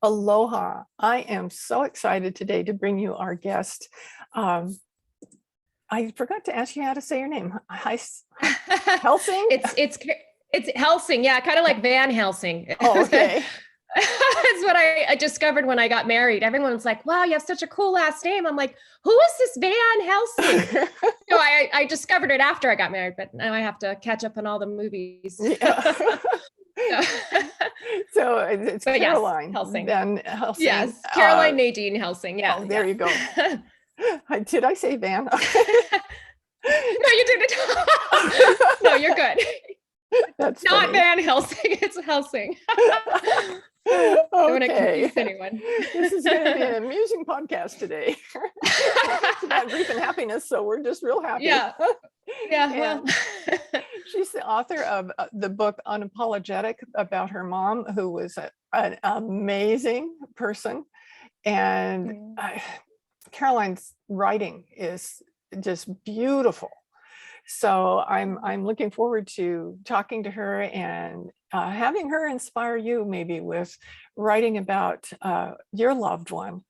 Aloha. I am so excited today to bring you our guest. Um, I forgot to ask you how to say your name. Helsing? It's Helsing, yeah, kind of like Van Helsing. Oh, okay. That's what I discovered when I got married. Everyone's like, "Wow, you have such a cool last name." I'm like, "Who is this Van Helsing?" I discovered it after I got married, but now I have to catch up on all the movies. Yeah. So, So it's but yes, Caroline Helsing. Van Helsing. Yes, Caroline Nadine Helsing. Yeah, Oh, there yeah. you go. Did I say Van? No, you didn't. No, you're good. That's Not funny. Van Helsing, it's Helsing. Don't want to Okay. confuse anyone. This is going to be an amusing podcast today. It's about grief and happiness, so we're just real happy. Yeah. Yeah. Well, she's the author of the book Unapologetic about her mom, who was an amazing person. And Caroline's writing is just beautiful. So I'm looking forward to talking to her and having her inspire you maybe with writing about your loved one,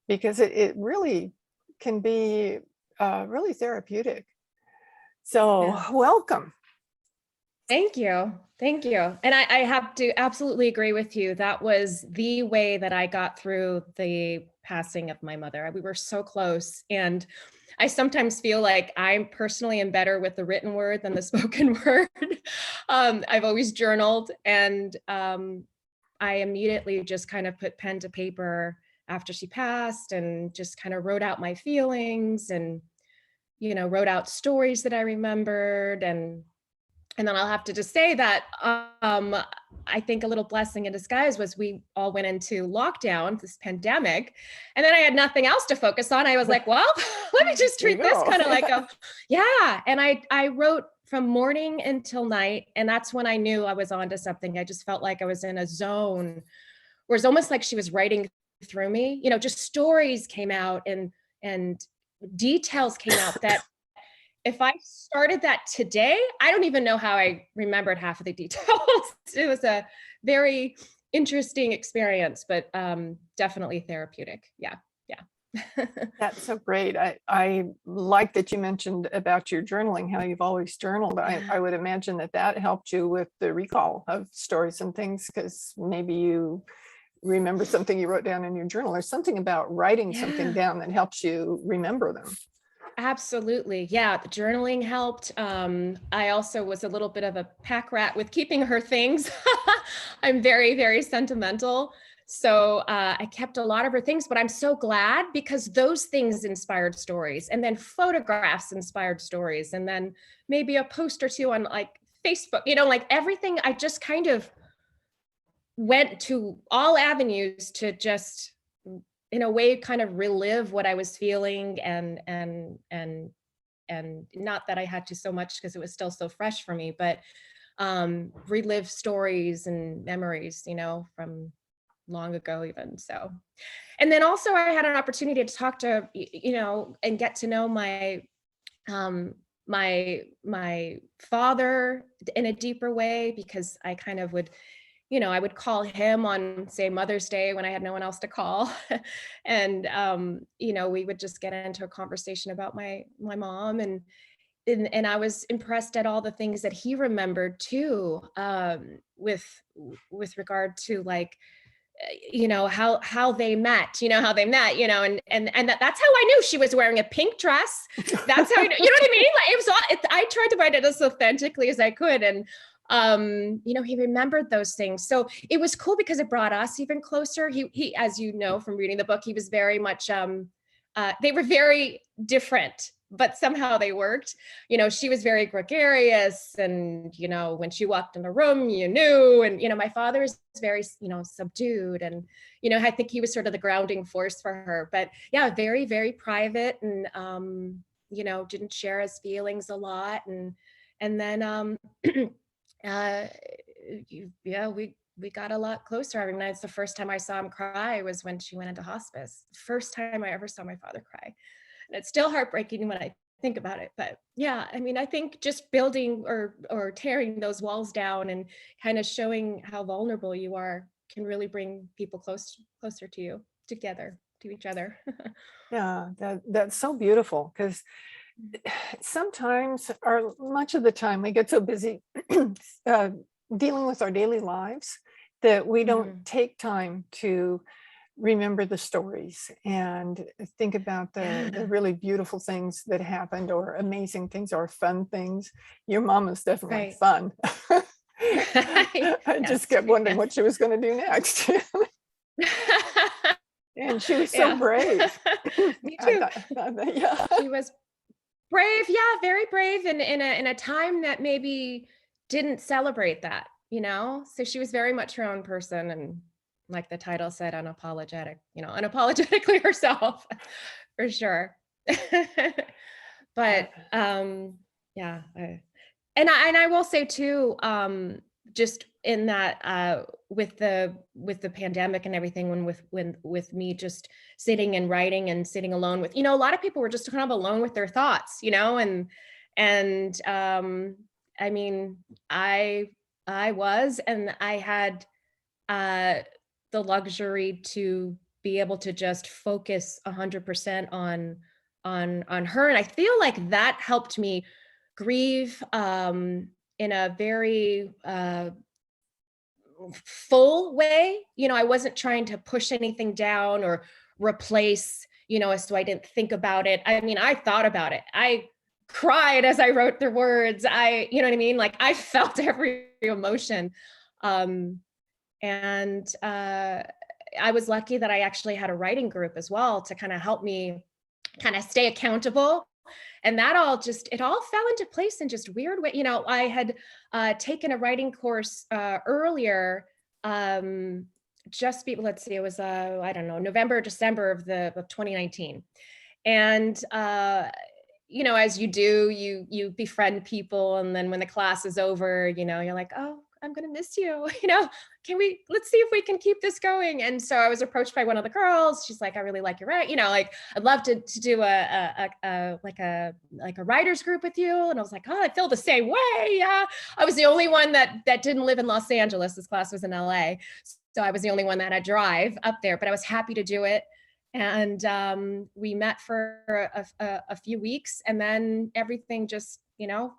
because it really can be really therapeutic. So yeah. welcome. Thank you. Thank you. And I have to absolutely agree with you. That was the way that I got through the passing of my mother. We were so close. And I sometimes feel like I personally am better with the written word than the spoken word. I've always journaled, and I immediately just kind of put pen to paper after she passed and just kind of wrote out my feelings and, wrote out stories that I remembered. And then I'll have to just say that I think a little blessing in disguise was we all went into lockdown, this pandemic, and then I had nothing else to focus on. I was like, well, let me just treat this kind of like yeah. And I wrote from morning until night. And that's when I knew I was onto something. I just felt like I was in a zone where it's almost like she was writing through me, just stories came out and details came out that if I started that today, I don't even know how I remembered half of the details. It was a very interesting experience, but definitely therapeutic. Yeah. Yeah. That's so great. I like that you mentioned about your journaling, how you've always journaled. I would imagine that helped you with the recall of stories and things, because maybe you remember something you wrote down in your journal, or something about writing something down that helps you remember them. Absolutely. Yeah. The journaling helped. I also was a little bit of a pack rat with keeping her things. I'm very, very sentimental. So I kept a lot of her things, but I'm so glad because those things inspired stories, and then photographs inspired stories, and then maybe a post or two on like Facebook, like everything. I just kind of went to all avenues to just in a way kind of relive what I was feeling and not that I had to so much because it was still so fresh for me, but relive stories and memories, from long ago even. So, and then also I had an opportunity to talk to, and get to know my father in a deeper way, because I kind of would I would call him on, say, Mother's Day when I had no one else to call. And, we would just get into a conversation about my mom. And I was impressed at all the things that he remembered too, with regard to like, how they met, and that's how I knew she was wearing a pink dress. That's how I know, you know what I mean? Like I tried to write it as authentically as I could. And he remembered those things. So it was cool because it brought us even closer. He, as you know, from reading the book, he was very much, they were very different, but somehow they worked. She was very gregarious, and, when she walked in a room, you knew, and, my father is very, subdued, and, I think he was sort of the grounding force for her, but yeah, very, very private, and, didn't share his feelings a lot. And then, we got a lot closer. I mean, that's the first time I saw him cry was when she went into hospice. First time I ever saw my father cry. And it's still heartbreaking when I think about it. But yeah, I mean, I think just building or tearing those walls down and kind of showing how vulnerable you are can really bring people closer to you, together, to each other. Yeah, that's so beautiful, because sometimes, or much of the time, we get so busy uh, dealing with our daily lives that we don't take time to remember the stories and think about the Yeah. really beautiful things that happened, or amazing things, or fun things. Your mom was definitely Right. fun. I just Yes, kept wondering yes. what she was going to do next. And she was so Yeah. brave. Me too. Yeah. She was brave, yeah, very brave, and in a time that maybe didn't celebrate that, So she was very much her own person, and like the title said, unapologetic, unapologetically herself, for sure. Uh, But yeah, and I will say too, just in that with the pandemic and everything, with me just sitting and writing and sitting alone with, a lot of people were just kind of alone with their thoughts, and I mean, I was, and I had uh the luxury to be able to just focus 100% on her, and I feel like that helped me grieve in a very full way. I wasn't trying to push anything down or replace, so I didn't think about it. I mean, I thought about it. I cried as I wrote the words. You know what I mean? Like, I felt every emotion. Um, and I was lucky that I actually had a writing group as well to kind of help me kind of stay accountable, and that it all fell into place in just weird way. I had taken a writing course earlier, let's see, it was I don't know, November, December of 2019. And as you do, you befriend people, and then when the class is over, you're like, oh, I'm gonna miss you. Let's see if we can keep this going. And so I was approached by one of the girls. She's like, I really like your writing. Like, I'd love to do a writers group with you. And I was like, oh, I feel the same way. Yeah, I was the only one that didn't live in Los Angeles. This class was in LA, so I was the only one that had to drive up there. But I was happy to do it. And we met for a few weeks, and then everything just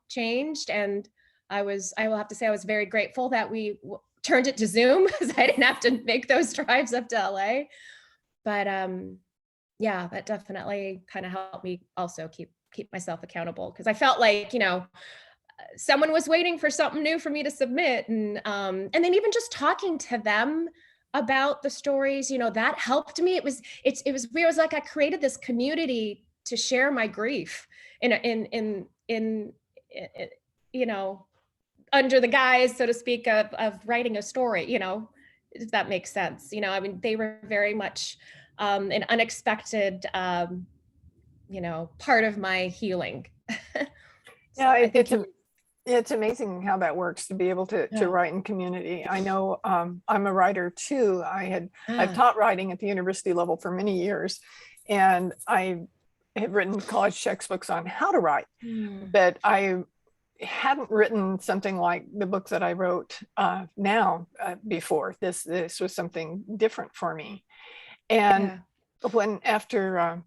changed. And I will have to say, I was very grateful that we turned it to Zoom, because I didn't have to make those drives up to LA. But yeah, that definitely kind of helped me also keep myself accountable, because I felt like, someone was waiting for something new for me to submit. And then even just talking to them about the stories, that helped me. It was weird. It was like I created this community to share my grief in under the guise, so to speak, of writing a story, if that makes sense. I mean, they were very much an unexpected, part of my healing. So yeah, I think it's amazing how that works, to be able to yeah. write in community. I know I'm a writer too. I've Ah. taught writing at the university level for many years, and I have written college textbooks on how to write, but I hadn't written something like the book that I wrote now before. This was something different for me. And when after I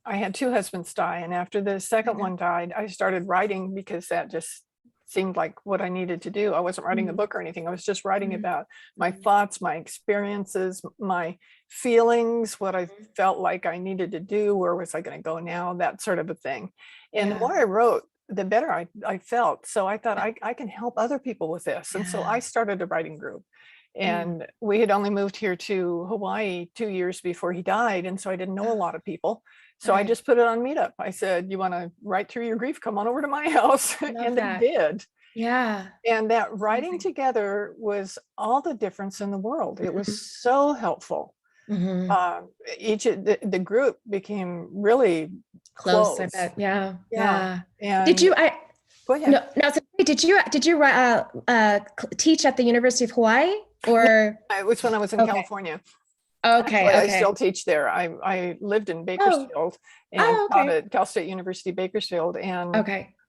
had two husbands die, and after the second one died, I started writing, because that just seemed like what I needed to do. I wasn't writing a book or anything. I was just writing about my thoughts, my experiences, my feelings, what I felt like I needed to do, where was I going to go now, that sort of a thing. And the more I wrote, the better I felt. So I thought, I can help other people with this. And so I started a writing group. And we had only moved here to Hawaii 2 years before he died. And so I didn't know a lot of people. So I just put it on Meetup. I said, you want to write through your grief? Come on over to my house. And they did. Yeah. And that writing together was all the difference in the world. It was so helpful. The group became really Close, I close. bet. Yeah. Yeah. And Did you, go ahead. no, so did you teach at the University of Hawaii, or? It was when I was in California. Okay. I still teach there. I lived in Bakersfield and taught at Cal State University Bakersfield. And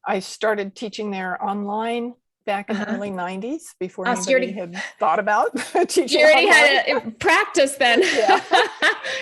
I started teaching there online back in the early 90s before Oh, so you anybody had thought about teaching you already online. had a practice then. Yeah.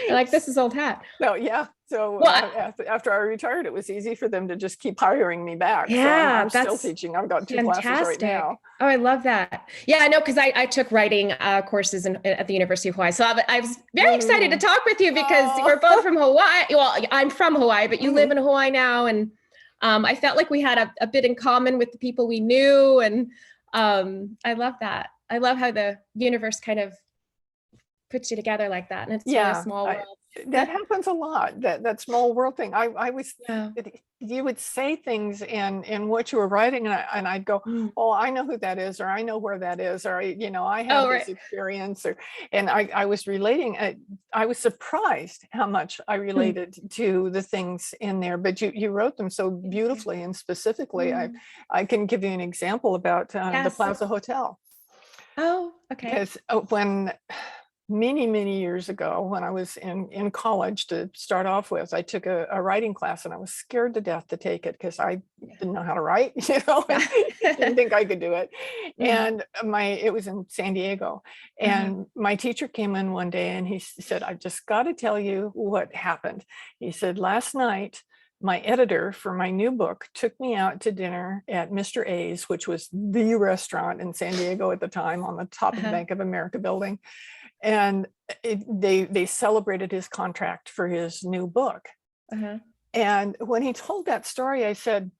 You're like, this is old hat. So yeah, so Well, after I retired, it was easy for them to just keep hiring me back. So yeah, I'm still that's teaching. I've got 2 classes right fantastic. now. Oh, I love that. Yeah, I know, because I took writing courses at the University of Hawaii. So I was very excited to talk with you because Oh. we're both from Hawaii. Well, I'm from Hawaii, but you live Mhm. in Hawaii now. And I felt like we had a bit in common with the people we knew. And I love that. I love how the universe kind of puts you together like that. And it's really a Yeah, small world. that happens a lot. That small world thing. I was Yeah. you would say things in what you were writing, and I'd go, Mm. oh, I know who that is, or I know where that is, or I had Oh, this right. experience, and I was relating. I was surprised how much I related to the things in there. But you wrote them so beautifully and specifically. I can give you an example about the Yes. Plaza Hotel. Oh, okay. Because when many years ago, when I was in college, to start off with, I took a writing class, and I was scared to death to take it because I didn't know how to write, and didn't think I could do it. And it was in San Diego, and my teacher came in one day and he said, "I've just got to tell you what happened." He said, "Last night, my editor for my new book took me out to dinner at Mr. A's, which was the restaurant in San Diego at the time, on the top of the Bank of America building. And they celebrated his contract for his new book." And when he told that story, I said,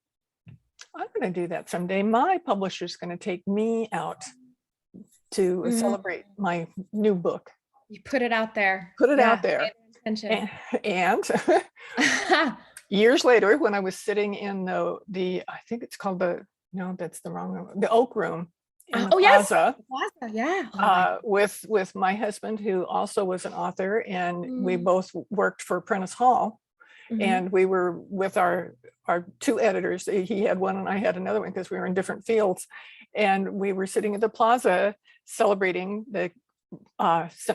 "I'm going to do that someday. My publisher's going to take me out to celebrate my new book." You put it out there. Put it out there. And years later, when I was sitting in the I think it's called no, that's the wrong room, the Oak Room in the plaza. Plaza, yeah. With my husband, who also was an author, and we both worked for Prentice Hall, and we were with our 2 editors. He had one and I had another one because we were in different fields, and we were sitting at the plaza celebrating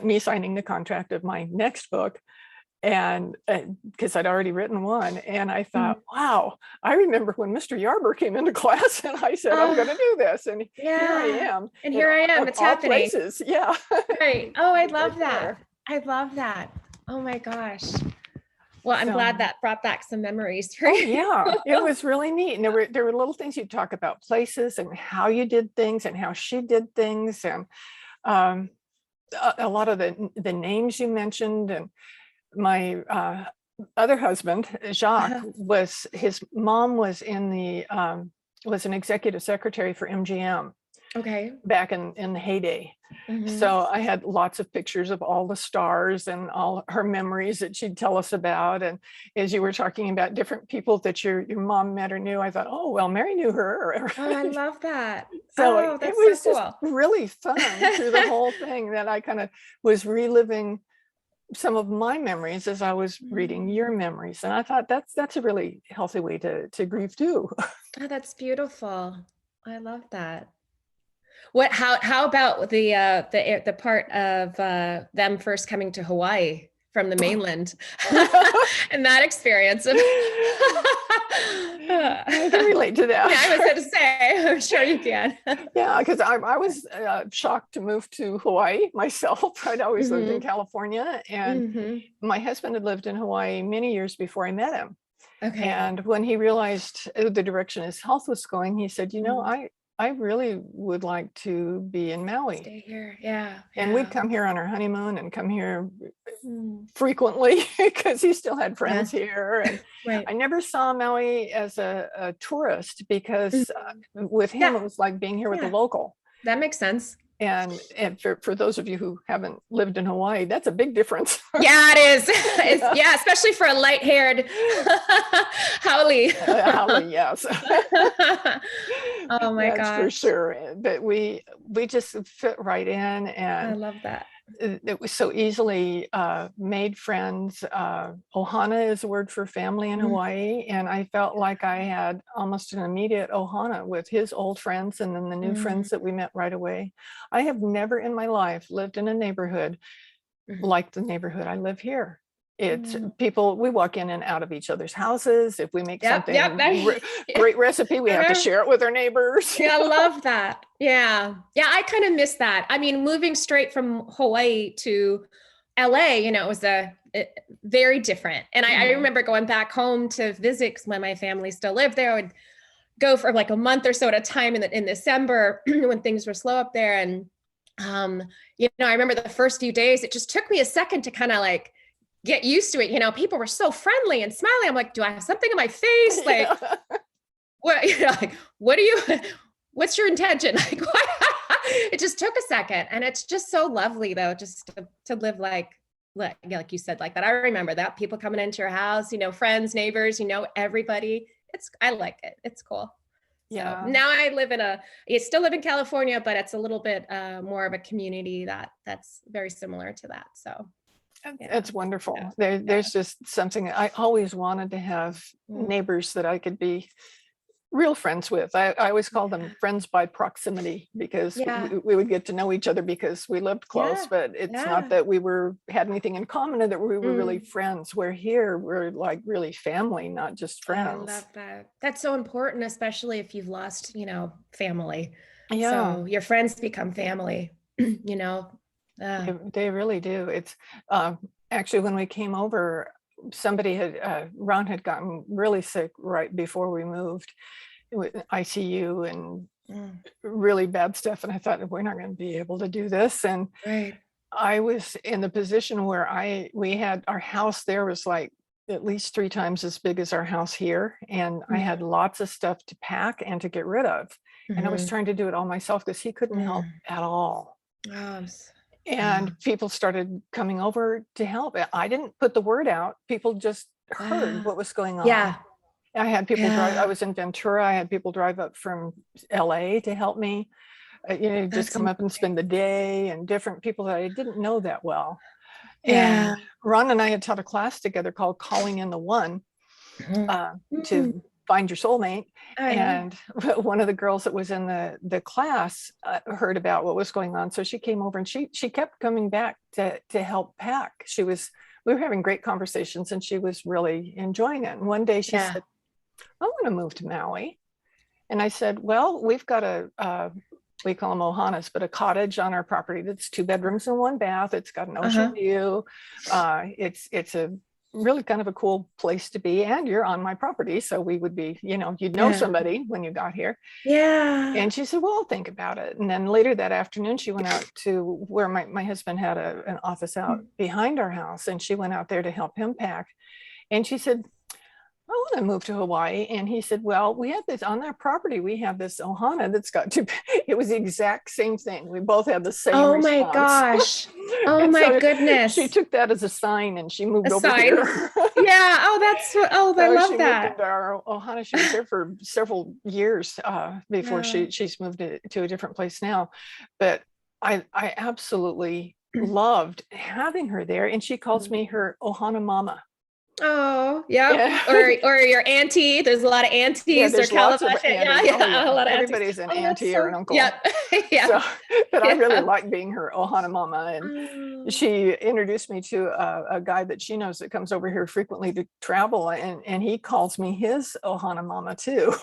me signing the contract of my next book. And because I'd already written one, and I thought, wow, I remember when Mr. Yarber came into class, and I said, I'm going to do this, and here I am. And here I am. It's happening. Places. Yeah. Right. Oh, I love that. I love that. Oh my gosh. Well, I'm glad that brought back some memories for you. Yeah, it was really neat. And there were little things you talk about, places and how you did things and how she did things, and a lot of the names you mentioned. And my other husband, Jacques, his mom was was an executive secretary for MGM. Okay. Back in the heyday. So I had lots of pictures of all the stars and all her memories that she'd tell us about. And as you were talking about different people that your mom met or knew, I thought, oh, well, Mary knew her. Oh, I love that. So it was so cool. Just really fun through the whole thing, that I kind of was reliving some of my memories as I was reading your memories. And I thought that's a really healthy way to grieve too. Oh, that's beautiful. I love that. How about the part of them first coming to Hawaii from the mainland and that experience? I can relate to that. Yeah, I was going to say, I'm sure you can. Yeah, because I was shocked to move to Hawaii myself. I'd always lived in California, and my husband had lived in Hawaii many years before I met him. Okay. And when he realized the direction his health was going, he said, I really would like to be in Maui. Stay here. Yeah. And we'd come here on our honeymoon and come here frequently because he still had friends here. And I never saw Maui as a tourist because with him, it was like being here with a local. That makes sense. And for those of you who haven't lived in Hawaii, that's a big difference. Yeah, it is. Yeah, especially for a light-haired haole. Haole, yes. Oh my gosh. For sure. But we just fit right in, and I love that. It was so easily made friends. Ohana is a word for family in Hawaii, and I felt like I had almost an immediate ohana with his old friends and then the new friends that we met right away. I have never in my life lived in a neighborhood like the neighborhood I live here. It's people, we walk in and out of each other's houses. If we make something Yeah. great recipe, we I have to remember. share it with our neighbors. Yeah, I love that. Yeah. Yeah, I kind of miss that. I mean, moving straight from Hawaii to LA, it was very different. And I remember going back home to visit when my family still lived there. I would go for like a month or so at a time in December when things were slow up there. And, I remember the first few days, it just took me a second to kind of like get used to it. People were so friendly and smiling. I'm like, do I have something in my face? Like, what, like, what do you, what's your intention? Like, what? It just took a second. And it's just so lovely though, just to live like you said, like that. I remember that, people coming into your house, friends, neighbors, everybody. I like it. It's cool. Yeah. So now I still live in California, but it's a little bit more of a community that's very similar to that. So it's wonderful. There's just something, I always wanted to have neighbors that I could be real friends with. I always call them friends by proximity, because we would get to know each other because we lived close, but it's not that we had anything in common and that we were really friends. We're here, we're like really family, not just friends. I love that. That's so important, especially if you've lost, family. Yeah. So your friends become family, They really do. It's actually, when we came over, Ron had gotten really sick right before we moved, with ICU and really bad stuff. And I thought, we're not going to be able to do this. And I was in the position where we had our house there was like at least 3 times as big as our house here. And I had lots of stuff to pack and to get rid of. And I was trying to do it all myself because he couldn't help at all. And people started coming over to help. I didn't put the word out. People just heard what was going on. Yeah. I had people drive. I was in Ventura. I had people drive up from LA to help me, just come up and spend the day, and different people that I didn't know that well. And Ron and I had taught a class together called Calling in the One, to find your soulmate. And one of the girls that was in the class heard about what was going on. So she came over and she kept coming back to help pack. We were having great conversations and she was really enjoying it. And one day she said, I want to move to Maui. And I said, well, we've got we call them ohanas, but a cottage on our property that's 2 bedrooms and 1 bath. It's got an ocean view. It's a really kind of a cool place to be, and you're on my property, so we would be, you'd know somebody when you got here. And she said, well, I'll think about it. And then later that afternoon she went out to where my husband had an office out behind our house, and she went out there to help him pack. And she said, I want to move to Hawaii. And he said, well, we have this on our property. We have this ohana that's got 2. It was the exact same thing. We both had the same response. My gosh. Oh my goodness. She took that as a sign and she moved over here. I love that. Moved into our ohana. She was there for several years before she's moved to a different place now. But I absolutely loved having her there. And she calls me her ohana mama. Oh, yeah. Or your auntie. There's a lot of aunties or calabash. A lot of everybody's an auntie or an uncle. So, but I really like being her ohana mama. And she introduced me to a guy that she knows that comes over here frequently to travel, and he calls me his ohana mama too.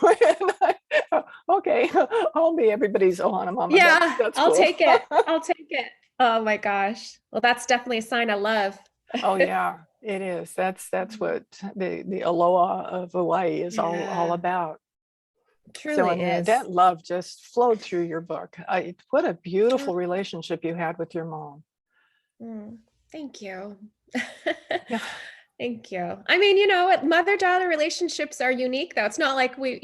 Okay, I'll be everybody's ohana mama. Yeah, that's I'll cool. take it. I'll take it. Oh my gosh. Well, that's definitely a sign of love. Oh yeah. It is. That's what the aloha of Hawaii is all about. Truly is. That love just flowed through your book. What a beautiful relationship you had with your mom. Thank you. Thank you. I mean, mother-daughter relationships are unique though. It's not like we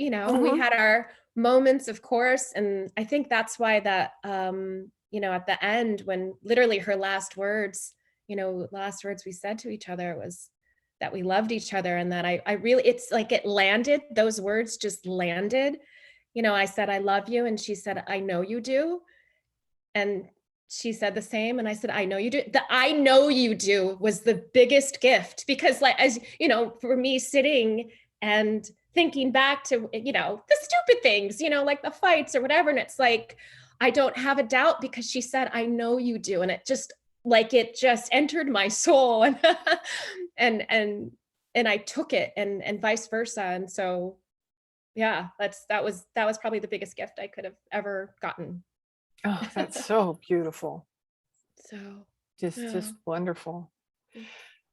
had our moments, of course. And I think that's why that, at the end, when literally her last words we said to each other was that we loved each other, and that I really, it's like it landed, those words just landed. I said, I love you. And she said, I know you do. And she said the same. And I said, I know you do. The I know you do was the biggest gift, because for me sitting and thinking back to, the stupid things, like the fights or whatever. And it's like, I don't have a doubt, because she said, I know you do. And it just entered my soul. and I took it, and vice versa. And so, yeah, that was probably the biggest gift I could have ever gotten. Oh, that's so beautiful. So, Just yeah, wonderful.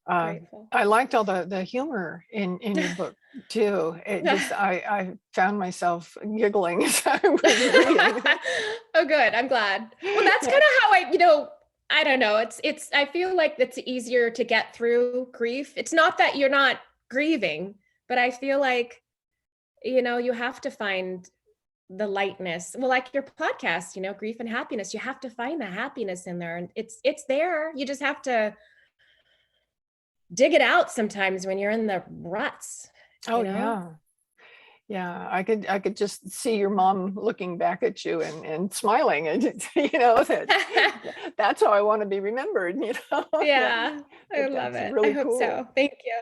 grateful. I liked all the humor in your book too. It just, I found myself giggling as I was reading. Oh, good. I'm glad. Well, that's Yeah. kind of how I don't know. I feel like it's easier to get through grief. It's not that you're not grieving, but I feel like, you have to find the lightness. Well, like your podcast, grief and happiness, you have to find the happiness in there, and it's there. You just have to dig it out sometimes when you're in the ruts. Oh yeah. Yeah, I could just see your mom looking back at you and smiling, and that's how I want to be remembered, Yeah, I love That's it. I really hope cool. so. Thank you.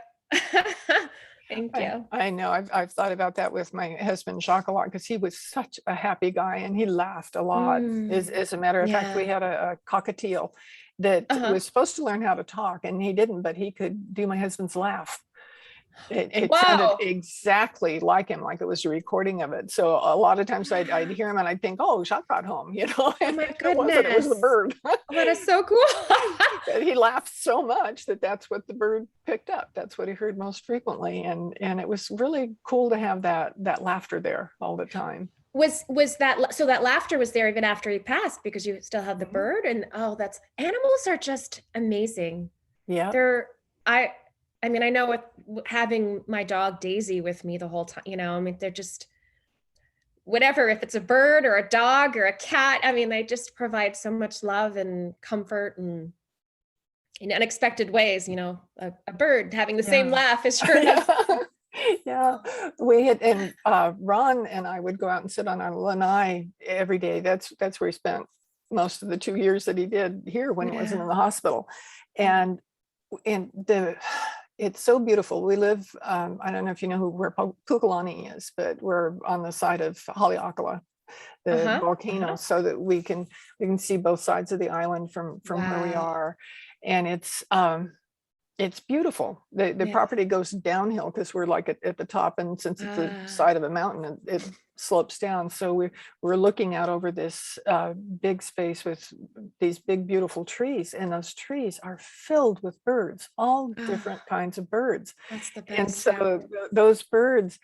Thank you. I know I've thought about that with my husband Jacques a lot, because he was such a happy guy and he laughed a lot. As a matter of fact, we Yeah. had a cockatiel that Uh-huh. was supposed to learn how to talk, and he didn't, but he could do my husband's laugh. It sounded Wow. exactly like him, like it was a recording of it. So a lot of times I'd hear him and I'd think, oh, Jacques got home, Oh and my it wasn't, it was the goodness. bird. Oh, that is so cool. But he laughed so much that that's what the bird picked up. That's what he heard most frequently. And it was really cool to have that laughter there all the time. Was that, so that laughter was there even after he passed, because you still had the bird? And animals are just amazing. Yeah. They're, I mean, I know with having my dog Daisy with me the whole time, I mean, they're just, whatever, if it's a bird or a dog or a cat, I mean, they just provide so much love and comfort, and in unexpected ways. A bird having the same Yeah. laugh is sure enough. Yeah, we had, and Ron and I would go out and sit on our lanai every day. That's where he spent most of the 2 years that he did here when he wasn't in the hospital. And it's so beautiful. We live, I don't know if you know where Pukalani is, but we're on the side of Haleakala, the volcano, so that we can see both sides of the island from where we are. And it's beautiful. The property goes downhill because we're like at the top, and since it's the side of a mountain, it slopes down. So we're looking out over this big space with these big beautiful trees, and those trees are filled with birds, all different kinds of birds. That's the best. And so those birds,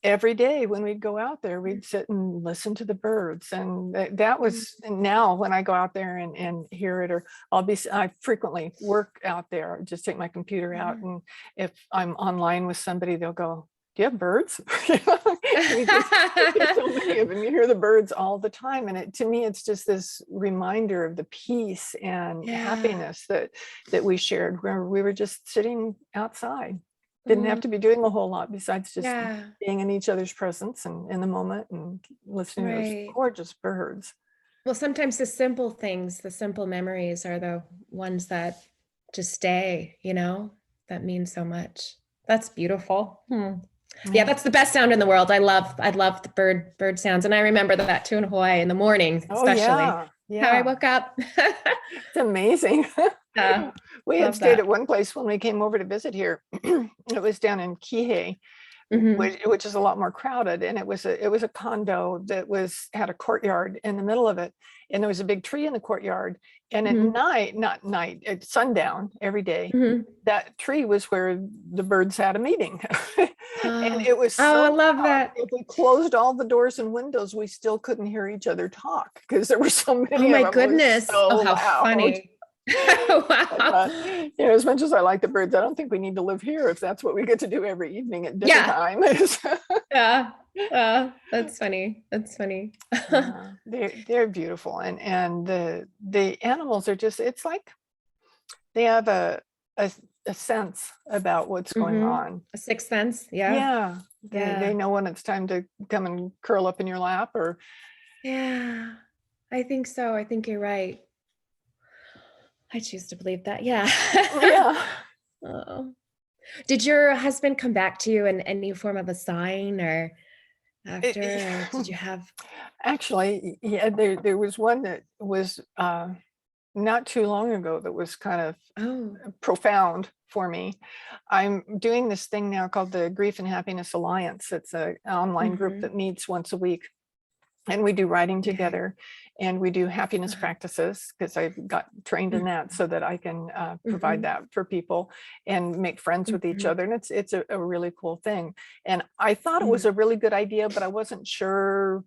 every day when we'd go out there, we'd sit and listen to the birds. And that was, now when I go out there and hear it, or I frequently work out there, just take my computer out. And if I'm online with somebody, they'll go, do you have birds? You get so many of them. You hear the birds all the time. And to me, it's just this reminder of the peace and happiness that we shared, where we were just sitting outside. Didn't have to be doing a whole lot besides just being in each other's presence and in the moment and listening to those gorgeous birds. Well, sometimes the simple things, the simple memories are the ones that just stay, that mean so much. That's beautiful. Yeah, that's the best sound in the world. I love the bird sounds. And I remember that too in Hawaii in the morning, especially. How I woke up. It's amazing. We had stayed at one place when we came over to visit here. It was down in Kihei, which is a lot more crowded, and it was a condo that had a courtyard in the middle of it, and there was a big tree in the courtyard. And at sundown every day, that tree was where the birds had a meeting. And it was so I love that. If we closed all the doors and windows, we still couldn't hear each other talk because there were so many. Oh my goodness! So how loud. Funny. Wow. As much as I like the birds, I don't think we need to live here if that's what we get to do every evening at dinner time. That's funny. That's funny. They're beautiful, and the animals are just, it's like they have a sense about what's going on. A sixth sense. They know when it's time to come and curl up in your lap, or I think so. I think you're right. I choose to believe that. Oh. Did your husband come back to you in any form of a sign, or after, or did you have? Actually, there was one that was not too long ago that was kind of Oh. profound for me. I'm doing this thing now called the Grief and Happiness Alliance. It's an online group that meets once a week. And we do writing together, and we do happiness practices, because I got trained in that so that I can provide that for people and make friends with each other. And it's a really cool thing. And I thought it was a really good idea, but I wasn't sure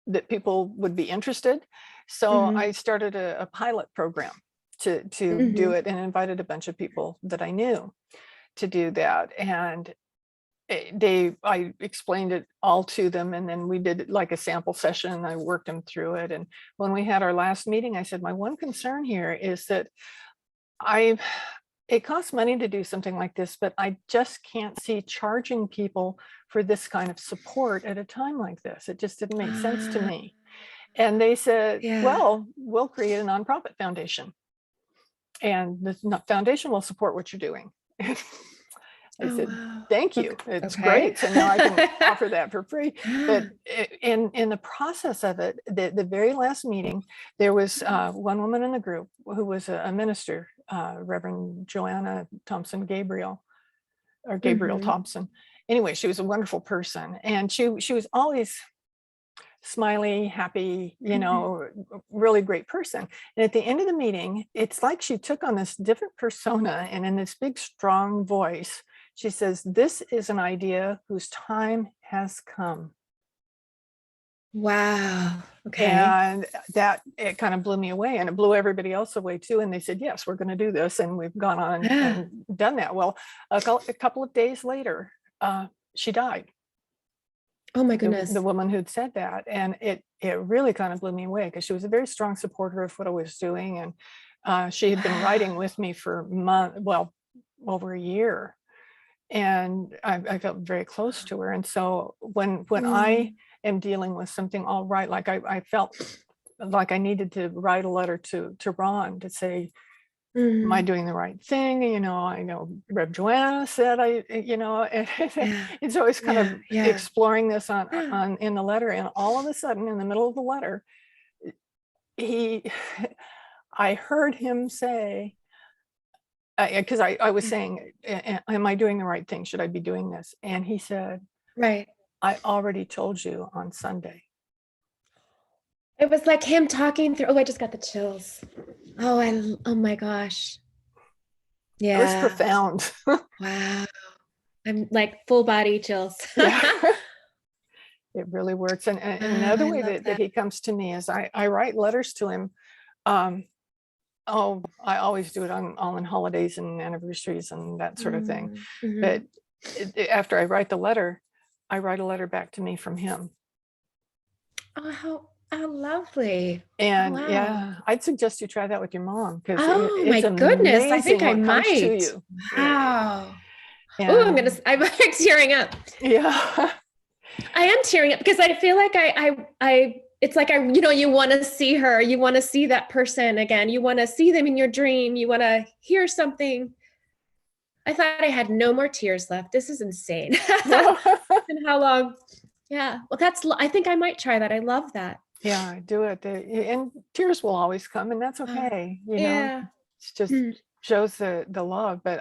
that people would be interested. So I started a pilot program to do it, and invited a bunch of people that I knew to do that. And I explained it all to them, and then we did like a sample session. I worked them through it. And when we had our last meeting, I said, my one concern here is that it costs money to do something like this, but I just can't see charging people for this kind of support at a time like this. It just didn't make sense to me. And they said, well, we'll create a nonprofit foundation, and the foundation will support what you're doing. I said, thank you. It's great. So now I can offer that for free. But in the process of it, the very last meeting, there was one woman in the group who was a minister, Reverend Joanna Thompson Gabriel, or Gabriel Thompson. Anyway, she was a wonderful person. And she was always smiley, happy, really great person. And at the end of the meeting, it's like she took on this different persona, and in this big, strong voice, she says, this is an idea whose time has come. Wow. Okay. And it kind of blew me away, and it blew everybody else away too. And they said, yes, we're going to do this. And we've gone on and done that. Well, a couple of days later, she died. Oh my goodness. The woman who'd said that. And it really kind of blew me away, because she was a very strong supporter of what I was doing. And she had been writing with me for over a year. And I felt very close to her. And so when I am dealing with something, all right, like I felt like I needed to write a letter to Ron to say, am I doing the right thing? I know Rev Joanna said it's always kind of exploring this on in the letter. And all of a sudden, in the middle of the letter, I heard him say, because I was saying, am I doing the right thing? Should I be doing this? And he said, right. I already told you on Sunday. It was like him talking through. Oh, I just got the chills. Oh my gosh. Yeah. It was profound. Wow. I'm like full body chills. It really works. And another way that he comes to me is I write letters to him. I always do it on holidays and anniversaries and that sort of thing. But after I write a letter back to me from him. Oh, how lovely. And wow. yeah, I'd suggest you try that with your mom, because my goodness, I think I might. To you. Wow. Oh, I'm tearing up. Yeah. I am tearing up, because I feel like it's like you want to see her, you want to see that person again, you want to see them in your dream, you want to hear something. I thought I had no more tears left. This is insane. And how long? Yeah. Well, I think I might try that. I love that. Yeah, do it. And tears will always come, and that's okay. Yeah. It's just shows the love. But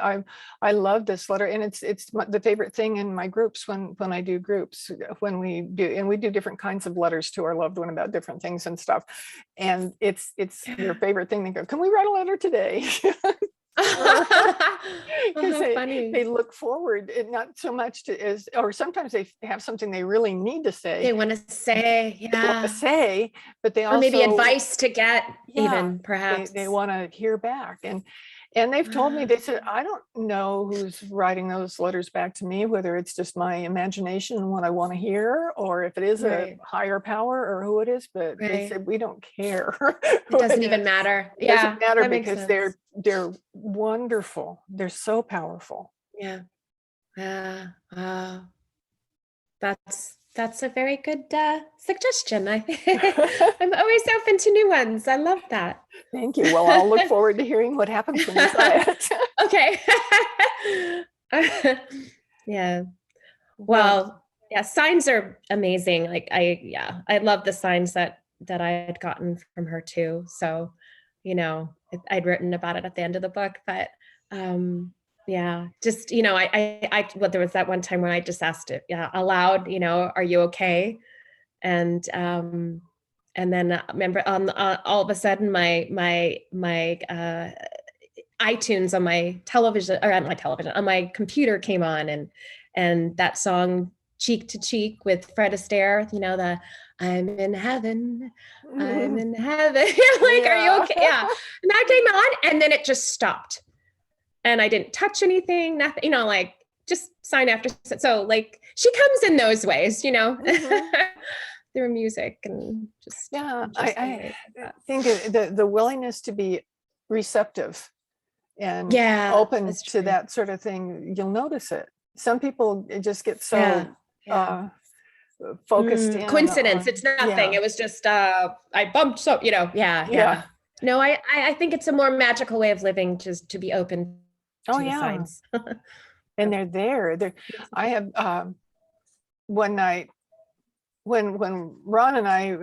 I love this letter, and it's the favorite thing in my groups when I do groups, when we do different kinds of letters to our loved one about different things and stuff. And it's your favorite thing. They go, can we write a letter today? Because they look forward, and not so much or sometimes they have something they really need to say. They want to say, but they also, or maybe advice to get, even perhaps they want to hear back. And they've told me, they said, I don't know who's writing those letters back to me, whether it's just my imagination and what I want to hear, or if it is a higher power or who it is, but they said, we don't care. It doesn't even matter. It doesn't matter, because they're wonderful. They're so powerful. Yeah. Wow. That's a very good suggestion. I think I'm always open to new ones. I love that. Thank you. Well, I'll look forward to hearing what happens when you try it. Okay. Yeah. Well, yeah, signs are amazing. Like I love the signs that I had gotten from her too. So I'd written about it at the end of the book, but yeah, just, well, there was that one time when I just asked it, aloud, are you okay? And then I remember all of a sudden my iTunes on my television, or on my television, on my computer came on, and that song Cheek to Cheek with Fred Astaire, the I'm in heaven, I'm in heaven. Like, are you okay? Yeah. And that came on, and then it just stopped. And I didn't touch anything, nothing, like just sign after. So like she comes in those ways, through music and just. I think the willingness to be receptive and open to that sort of thing, you'll notice it. Some people just get so focused in coincidence. It's nothing. It was just I bumped so No, I think it's a more magical way of living, just to be open to the signs. And they're there. I have one night when Ron and I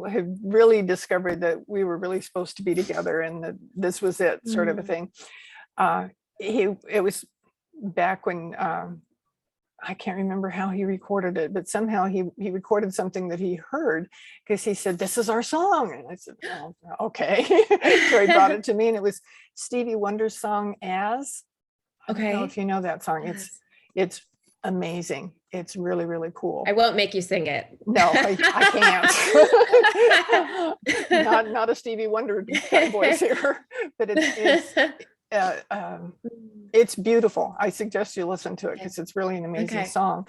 had really discovered that we were really supposed to be together and that this was it, sort of a thing. It was back when I can't remember how he recorded it, but somehow he recorded something that he heard, because he said, "This is our song." And I said, "Well, okay." So he brought it to me, and it was Stevie Wonder's song, "As." I don't know if you know that song. It's amazing. It's really, really cool. I won't make you sing it. No, I can't. Not a Stevie Wonder type voice here, but it's beautiful. I suggest you listen to it, because it's really an amazing song.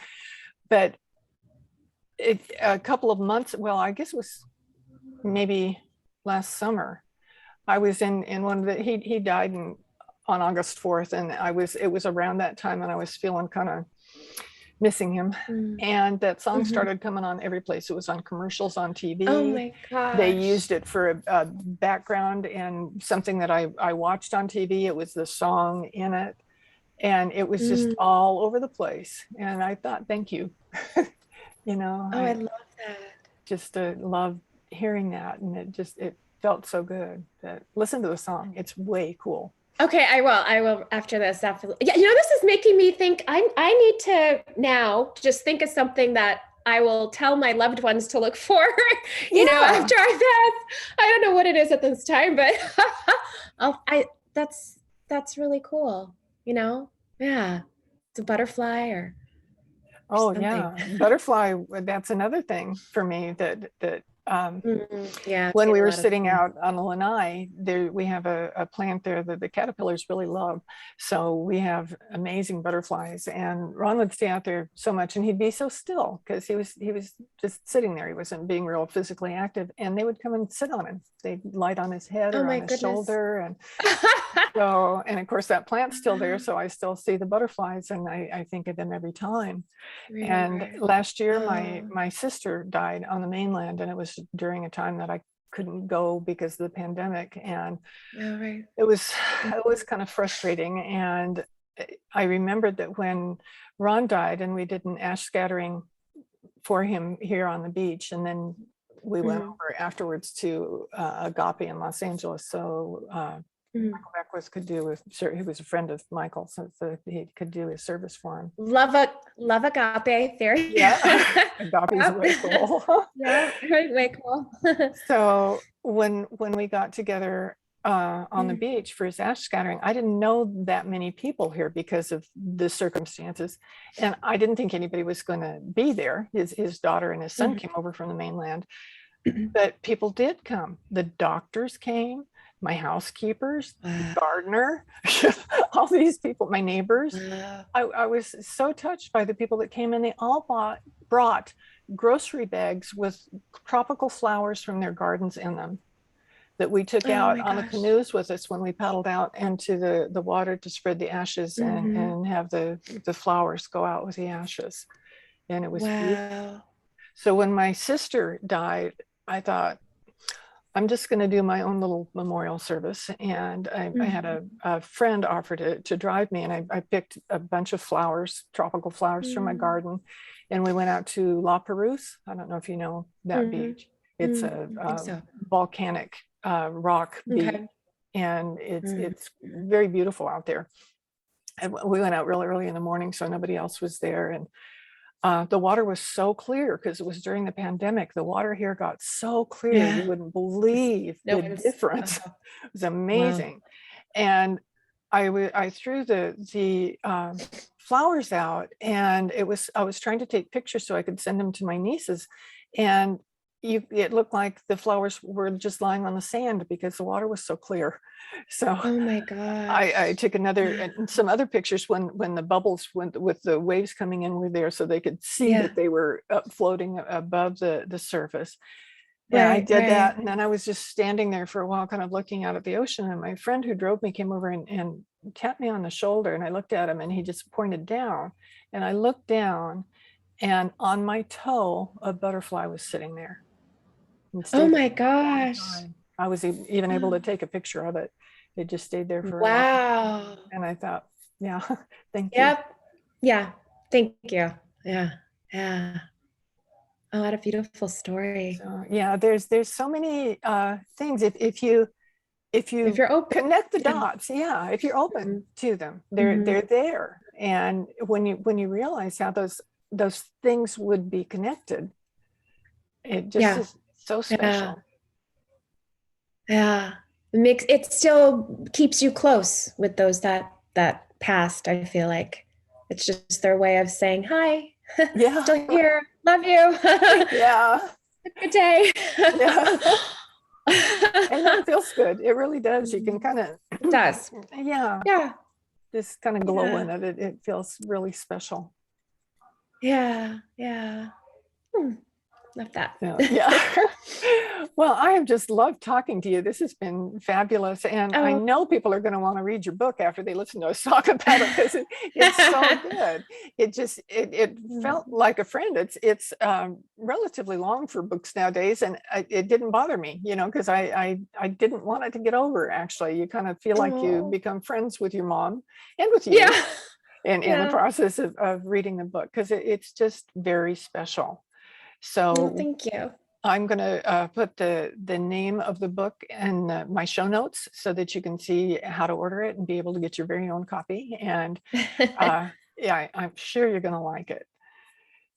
But a couple of months, well, I guess it was maybe last summer, I was in one of the, he died on August 4th, and it was around that time, and I was feeling kind of missing him. And that song started coming on every place. It was on commercials on TV. Oh my gosh. They used it for a background and something that I watched on TV. It was the song in it, and it was just all over the place. And I thought, thank you. I love that. Just love hearing that, and it felt so good. Listen to the song. It's way cool. Okay, I will after this. Yeah, this is making me think I need to now just think of something that I will tell my loved ones to look for, after I pass. I don't know what it is at this time, but that's really cool, Yeah. It's a butterfly or something. Yeah. Butterfly, that's another thing for me that when we were sitting out on the lanai, we have a plant there that the caterpillars really love. So we have amazing butterflies, and Ron would stay out there so much, and he'd be so still because he was just sitting there. He wasn't being real physically active, and they would come and sit on him. They'd light on his head or on his shoulder. And so, and of course that plant's still there. So I still see the butterflies, and I think of them every time. And last year, my sister died on the mainland, and it was during a time that I couldn't go because of the pandemic, and it was kind of frustrating. And I remembered that when Ron died, and we did an ash scattering for him here on the beach, and then we went over afterwards to Agape in Los Angeles. So Michael Beckwith could do he was a friend of Michael, so he could do his service for him. Love Agape theory. Yeah, Agape is way cool. Yeah, way cool. So when we got together on the beach for his ash scattering, I didn't know that many people here because of the circumstances, and I didn't think anybody was going to be there. His daughter and his son came over from the mainland, but people did come. The doctors came, my housekeepers, gardener, all these people, my neighbors. I was so touched by the people that came in. They all brought grocery bags with tropical flowers from their gardens in them that we took out on the canoes with us when we paddled out into the water to spread the ashes and have the flowers go out with the ashes. And it was beautiful. So when my sister died, I thought, I'm just going to do my own little memorial service. And I had a friend offer to drive me, and I picked a bunch of flowers, tropical flowers from my garden. And we went out to La Perouse. I don't know if you know that beach. It's a volcanic rock beach, Okay. and it's very beautiful out there. And we went out really early in the morning, so nobody else was there. And the water was so clear because it was during the pandemic. The water here got so clear, you Yeah. wouldn't believe No the one's, difference. It was wow. amazing. And I threw the flowers out, and I was trying to take pictures so I could send them to my nieces, and it looked like the flowers were just lying on the sand because the water was so clear. So Oh my I gosh. took some other pictures when the bubbles went with the waves coming in were there, so they could see Yeah. that they were floating above the surface. And I Right. did Right. that, and then I was just standing there for a while, kind of looking out at the ocean. And my friend who drove me came over and tapped me on the shoulder, and I looked at him, and he just pointed down. And I looked down, and on my toe, a butterfly was sitting there and Oh stayed there my for a long gosh. time. I was even able to take a picture of it. It just stayed there for a long time. Wow. And I thought, yeah, thank you. Yep. Yeah. Thank you. Yeah. Yeah. Oh, what a beautiful story. So yeah, there's so many things. If If you you're open. connect the Yeah. dots, yeah, if you're open to them, Mhm. they're there. And when you realize how those things would be connected, it just Yeah. is so Yeah. special. Yeah. It still keeps you close with those that passed, I feel like. It's just their way of saying, hi, Yeah, still here, love you. yeah, Good day. yeah. And that feels good. It really does. You can kind of, It does. yeah, Yeah. just kind of glow Yeah. in it. It feels really special. Yeah. Yeah. Hmm. Love that. So, yeah. Well, I have just loved talking to you. This has been fabulous. And I Oh. know people are going to want to read your book after they listen to us talk about it because it's so good. It felt like a friend. It's relatively long for books nowadays. And it didn't bother me, because I didn't want it to get over, actually. You kind of feel like you Oh. become friends with your mom and with you Yeah. in the Yeah. process of reading the book, because it's just very special. Well, So thank you. I'm going to put the name of the book in my show notes so that you can see how to order it and be able to get your very own copy. And yeah, I'm sure you're going to like it.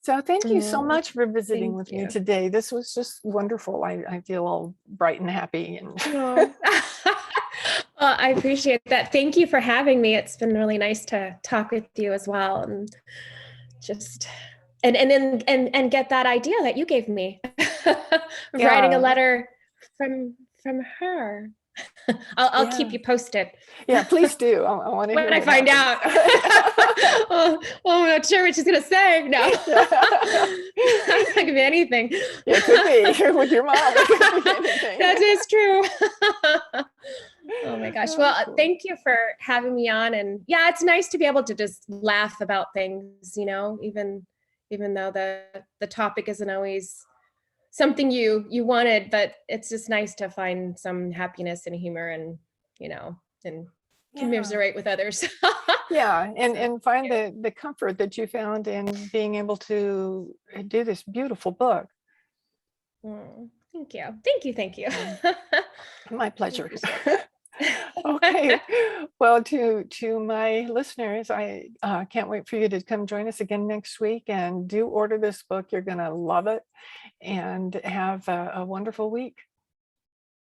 So thank you so Oh, much for visiting thank with me you. today. This was just wonderful. I feel all bright and happy. And Oh. Well, I appreciate that. Thank you for having me. It's been really nice to talk with you as well, and just and get that idea that you gave me of writing a yeah, letter from her. I'll keep yeah, you posted yeah, please do. I want to hear when I what find happens. out. I'm not sure what she's gonna say. No, that could be anything. Yeah, it could be with your mom. It could be anything. That is true. Oh my gosh. Oh, Well, cool. thank you for having me on. And yeah, it's nice to be able to just laugh about things, even though the topic isn't always something you wanted, but it's just nice to find some happiness and humor and Yeah. commiserate with others. Yeah, So and find the comfort that you found in being able to do this beautiful book. thank you. Thank you. Thank you. My I pleasure. appreciate Okay. that. Well, to my listeners, I can't wait for you to come join us again next week, and do order this book. You're going to love it, and have a wonderful week.